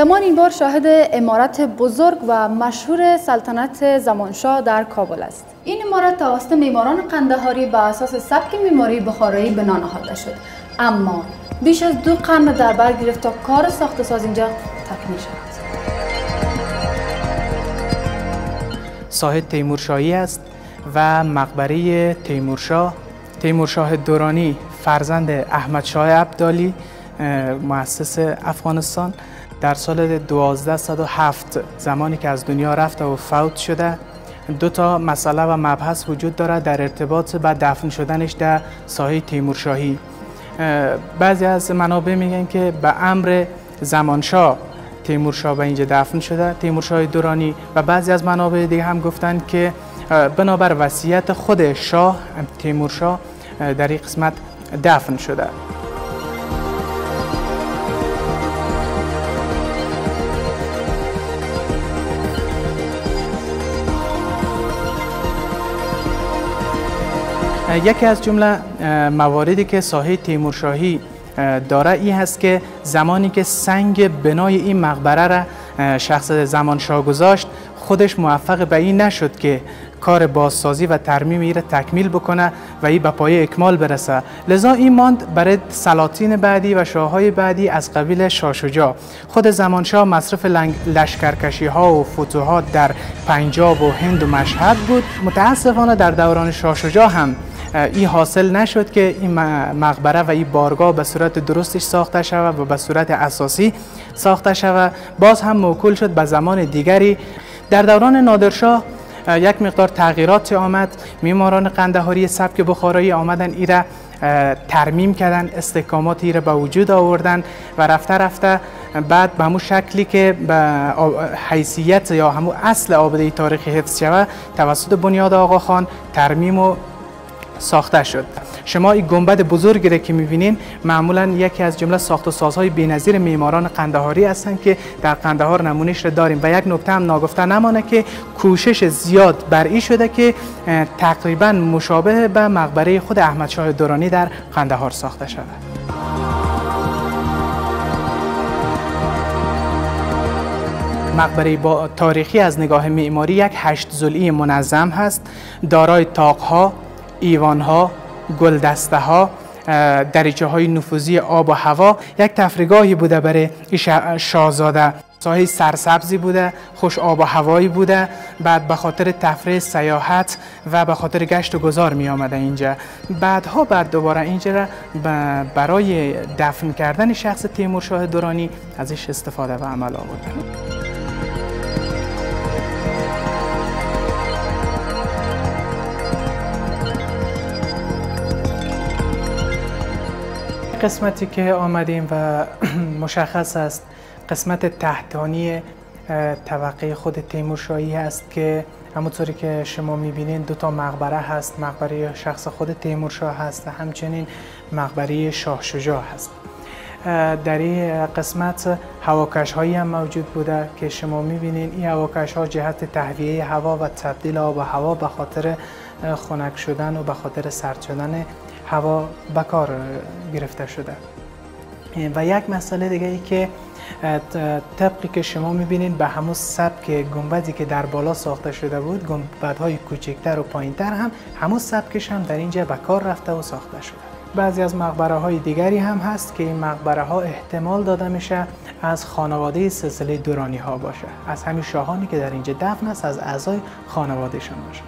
زمان این بار شاهد عمارت بزرگ و مشهور سلطنت زمانشاه در کابل است. این عمارت توسط معماران قندهاری بر اساس سبک معماری بخارایی بنا نهاده شد، اما بیش از 2 قرن در بر گرفت تا کار ساخت ساز اینجا تکمیل شود. ساحه تیمورشاهی است و مقبره تیمورشاه دورانی فرزند احمدشاه ابدالی مؤسس افغانستان در سال 1207 زمانی که از دنیا رفته و فوت شده، 2 مسئله و مبحث وجود دارد در ارتباط با دفن شدنش در ساحه تیمورشاهی. بعضی از منابع میگن که به امر زمانشاه تیمورشاه به اینجا دفن شده، تیمورشاه دورانی، و بعضی از منابع دیگه هم گفتن که بنابر وصیت خود شاه تیمورشاه در این قسمت دفن شده. یکی از جمله مواردی که ساحه تیمورشاهی داره این هست که زمانی که سنگ بنای این مقبره را شخص زمانشاه گذاشت، خودش موفق به این نشد که کار بازسازی و ترمیم این را تکمیل بکنه و این به پایه اکمال برسه. لذا این ماند برای سلاطین بعدی و شاههای بعدی از قبیل شاه شجاع. خود زمانشاه مصرف لشکرکشی ها و فتوحات در پنجاب و هند و مشهد بود. متاسفانه در دوران شاه شجاع هم این حاصل نشد که این مقبره و این بارگاه به صورت درستش ساخته شود و به صورت اساسی ساخته شود. باز هم موکول شد به زمان دیگری. در دوران نادرشاه یک مقدار تغییرات آمد. معماران قندهاری سبک بخارایی آمدن این را ترمیم کردن، استحکامات این را به وجود آوردن و رفته رفته بعد به همون شکلی که به حیثیت یا همون اصل آباده تاریخی حفظ شود توسط بنیاد آقاخان ترمیم و ساخته شد. شما این گنبد بزرگی را که می‌بینین معمولا یکی از جمله ساخت و سازهای بی‌نظیر معماران قندهاری هستند که در قندهار نمونهش را داریم. و یک نکته هم ناگفته نمانه که کوشش زیاد بر این شده که تقریبا مشابه به مقبره خود احمدشاه دورانی در قندهار ساخته شود. مقبره با تاریخی از نگاه معماری یک 8 ضلعی منظم هست، دارای طاق‌ها، ایوان‌ها، گلدسته‌ها، دریچه‌های نفوذی آب و هوا. یک تفریحگاهی بوده برای شاهزاده، ساحه سرسبزی بوده، خوش آب و هوایی بوده. بعد به خاطر تفریح، سیاحت و به خاطر گشت و گذار می آمده اینجا. بعدها دوباره اینجا را برای دفن کردن شخص تیمورشاه دورانی ازش استفاده و عمل آوردن. قسمتی که آمدیم و مشخص است قسمت تحتانی طبقه خود تیمورشاهی است که همونطوری که شما میبینین 2 مقبره هست. مقبره شخص خود تیمورشاه هست و همچنین مقبره شاه شجاع هست. در این قسمت هواکش هایی هم موجود بوده که شما میبینین این هواکش ها جهت تهویه هوا و تبدیل آب و هوا به خاطر خنک شدن و به خاطر سرد شدن هوا به کار گرفته شده. و یک مسئله دیگه ای که طبقی که شما میبینید به همون سبک گنبدی که در بالا ساخته شده بود، گنبدهای کوچکتر و پایینتر هم همون سبکش هم در اینجا به کار رفته و ساخته شده. بعضی از مقبره های دیگری هم هست که این مقبره ها احتمال داده میشه از خانواده سلسله دورانی ها باشه، از همین شاهانی که در اینجا دفن است، از اعضای خانوادهشان باشه.